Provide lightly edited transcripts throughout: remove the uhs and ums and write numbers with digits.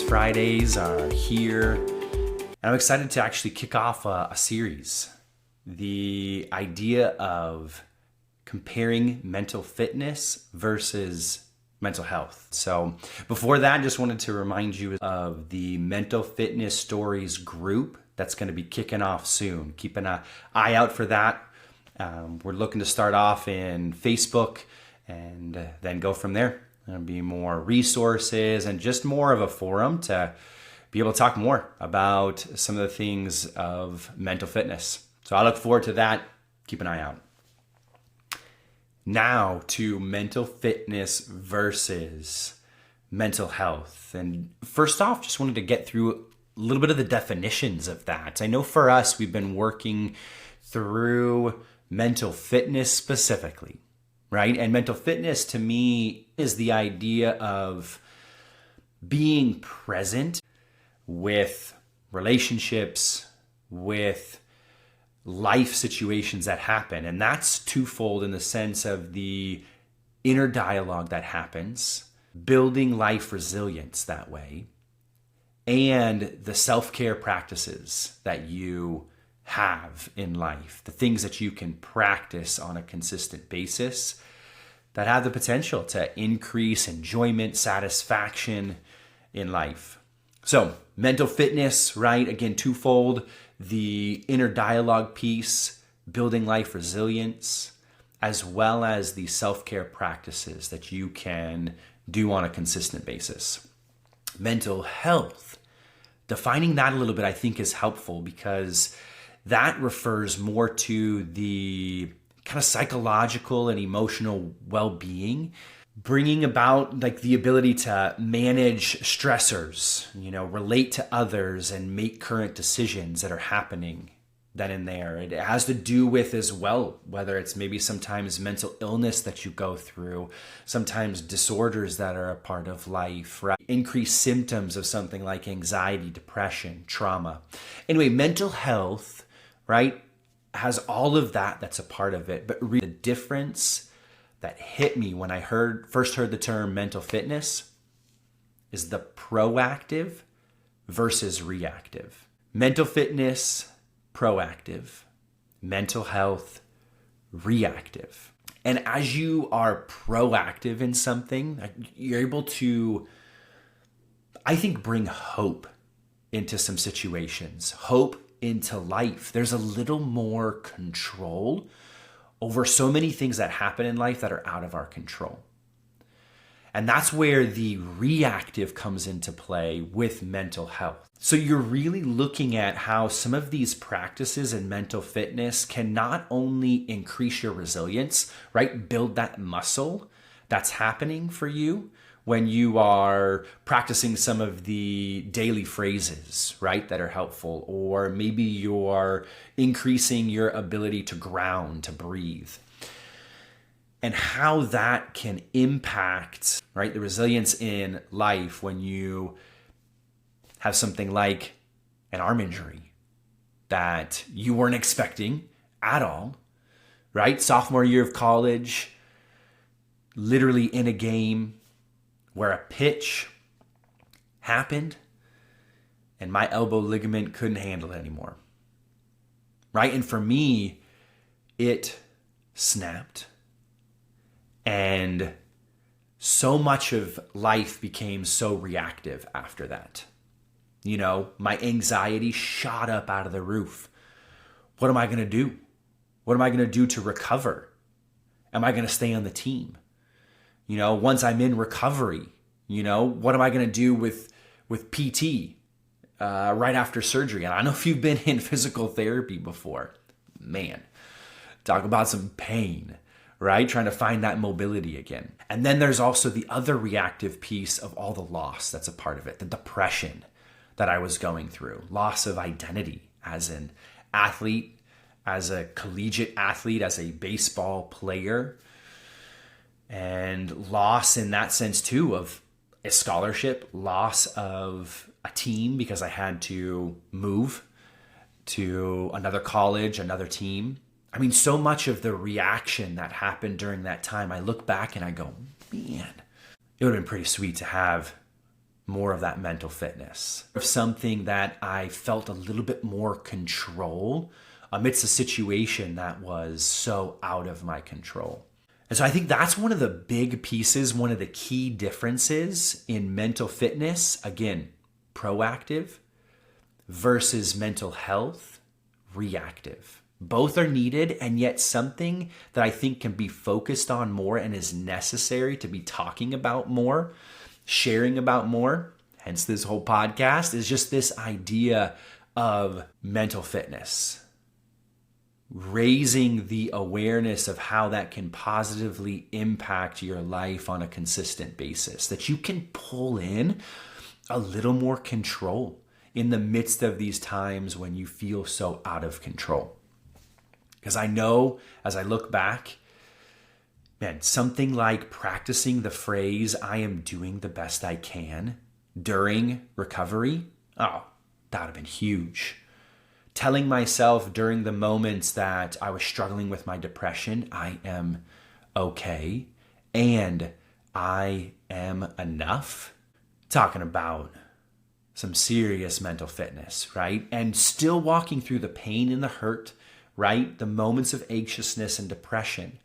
Fridays are here, and I'm excited to actually kick off a series. The idea of comparing mental fitness versus mental health. So before that, I just wanted to remind you of the Mental Fitness Stories group that's going to be kicking off soon. Keep an eye out for that. We're looking to start off in Facebook and then go from there. There'll be more resources and just more of a forum to be able to talk more about some of the things of mental fitness. So I look forward to that. Keep an eye out. Now to mental fitness versus mental health. And first off, just wanted to get through a little bit of the definitions of that. I know for us, we've been working through mental fitness specifically, right? And mental fitness to me is the idea of being present with relationships, with life situations that happen. And that's twofold in the sense of the inner dialogue that happens, building life resilience that way, and the self-care practices that you have in life, the things that you can practice on a consistent basis that have the potential to increase enjoyment, satisfaction in life. So mental fitness, right? Again, twofold, the inner dialogue piece, building life resilience, as well as the self-care practices that you can do on a consistent basis. Mental health, defining that a little bit, I think is helpful because that refers more to the kind of psychological and emotional well-being, bringing about like the ability to manage stressors, relate to others and make current decisions that are happening then and there. It has to do with as well, whether it's maybe sometimes mental illness that you go through, sometimes disorders that are a part of life, right? Increased symptoms of something like anxiety, depression, trauma. Anyway, mental health, right, has all of that that's a part of it. But really the difference that hit me when I first heard the term mental fitness is the proactive versus reactive. Mental fitness, proactive. Mental health, reactive. And as you are proactive in something, you're able to, I think, bring hope into some situations. Hope into life. There's a little more control over so many things that happen in life that are out of our control. And that's where the reactive comes into play with mental health. So you're really looking at how some of these practices in mental fitness can not only increase your resilience, right? Build that muscle that's happening for you when you are practicing some of the daily phrases, right, that are helpful, or maybe you're increasing your ability to ground, to breathe, and how that can impact, right, the resilience in life when you have something like an arm injury that you weren't expecting at all, right? Sophomore year of college, literally in a game where a pitch happened and my elbow ligament couldn't handle it anymore, right? And for me, it snapped. And so much of life became so reactive after that. My anxiety shot up out of the roof. What am I going to do? What am I going to do to recover? Am I going to stay on the team? Once I'm in recovery, what am I going to do with PT right after surgery? And I don't know if you've been in physical therapy before. Man, talk about some pain, right? Trying to find that mobility again. And then there's also the other reactive piece of all the loss that's a part of it, the depression that I was going through, loss of identity as an athlete, as a collegiate athlete, as a baseball player, and loss in that sense too of a scholarship, loss of a team because I had to move to another college, another team. I mean, so much of the reaction that happened during that time, I look back and I go, man, it would have been pretty sweet to have more of that mental fitness, of something that I felt a little bit more control amidst a situation that was so out of my control. And so I think that's one of the big pieces, one of the key differences in mental fitness. Again, proactive versus mental health, reactive. Both are needed, and yet something that I think can be focused on more and is necessary to be talking about more, sharing about more, hence this whole podcast, is just this idea of mental fitness. Raising the awareness of how that can positively impact your life on a consistent basis, that you can pull in a little more control in the midst of these times when you feel so out of control. Because I know as I look back, man, something like practicing the phrase, I am doing the best I can during recovery, oh, that would have been huge. Telling myself during the moments that I was struggling with my depression, I am okay and I am enough. Talking about some serious mental fitness, right? And still walking through the pain and the hurt, right? The moments of anxiousness and depression.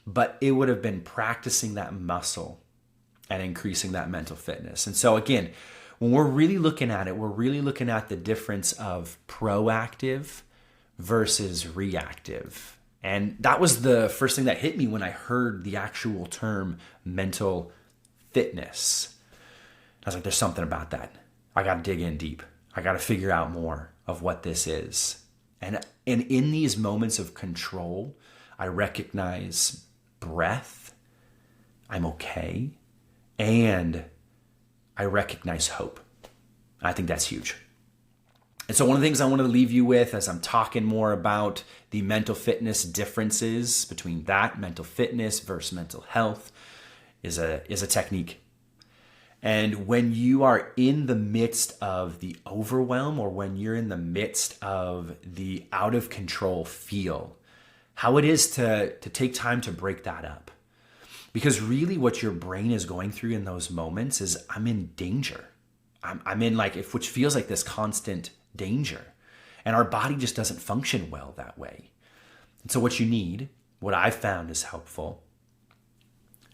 But it would have been practicing that muscle and increasing that mental fitness. And so again, when we're really looking at it, we're really looking at the difference of proactive versus reactive. And that was the first thing that hit me when I heard the actual term mental fitness. I was like, there's something about that. I got to dig in deep. I got to figure out more of what this is. And in these moments of control, I recognize breath, I'm okay, and I recognize hope. I think that's huge. And so one of the things I wanted to leave you with as I'm talking more about the mental fitness differences between that mental fitness versus mental health is a technique. And when you are in the midst of the overwhelm, or when you're in the midst of the out of control feel, how it is to take time to break that up. Because really what your brain is going through in those moments is, I'm in danger. I'm in which feels like this constant danger. And our body just doesn't function well that way. And so what you need, what I've found is helpful,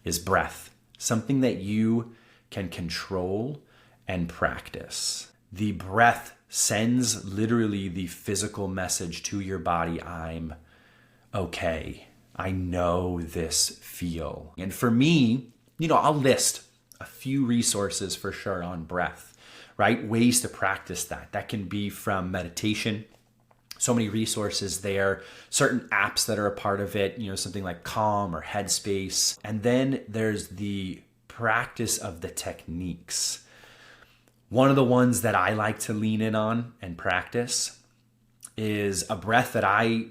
is breath. Something that you can control and practice. The breath sends literally the physical message to your body, I'm okay. I know this feel. And for me, I'll list a few resources for sure on breath, right? Ways to practice that. That can be from meditation. So many resources there, certain apps that are a part of it, something like Calm or Headspace. And then there's the practice of the techniques. One of the ones that I like to lean in on and practice is a breath that I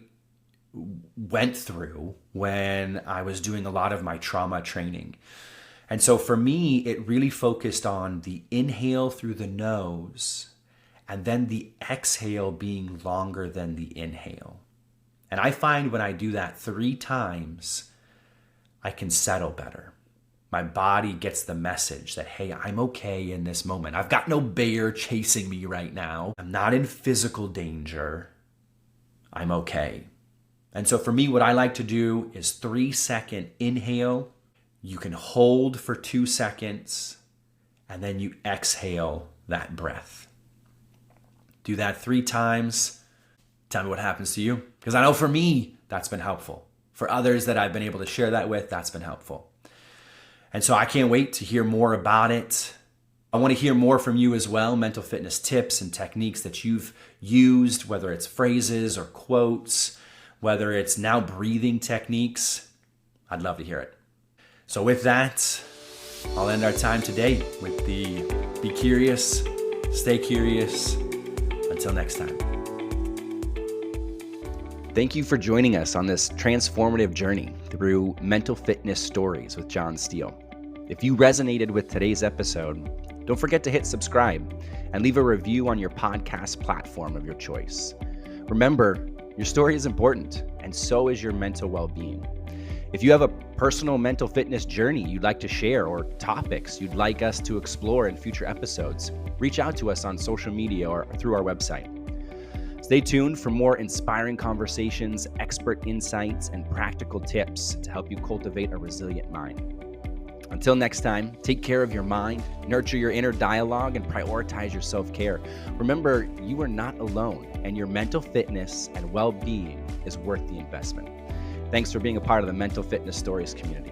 went through when I was doing a lot of my trauma training. And so for me, it really focused on the inhale through the nose and then the exhale being longer than the inhale. And I find when I do that 3 times, I can settle better. My body gets the message that, hey, I'm okay in this moment. I've got no bear chasing me right now. I'm not in physical danger. I'm okay. And so for me, what I like to do is 3-second inhale. You can hold for 2 seconds, and then you exhale that breath. Do that 3 times. Tell me what happens to you. Because I know for me, that's been helpful. For others that I've been able to share that with, that's been helpful. And so I can't wait to hear more about it. I want to hear more from you as well, mental fitness tips and techniques that you've used, whether it's phrases or quotes, whether it's now breathing techniques. I'd love to hear it. So with that, I'll end our time today with the be curious, stay curious. Until next time. Thank you for joining us on this transformative journey through mental fitness stories with John Steele. If you resonated with today's episode, don't forget to hit subscribe and leave a review on your podcast platform of your choice. Remember, your story is important, and so is your mental well-being. If you have a personal mental fitness journey you'd like to share or topics you'd like us to explore in future episodes, reach out to us on social media or through our website. Stay tuned for more inspiring conversations, expert insights, and practical tips to help you cultivate a resilient mind. Until next time, take care of your mind, nurture your inner dialogue, and prioritize your self-care. Remember, you are not alone, and your mental fitness and well-being is worth the investment. Thanks for being a part of the Mental Fitness Stories community.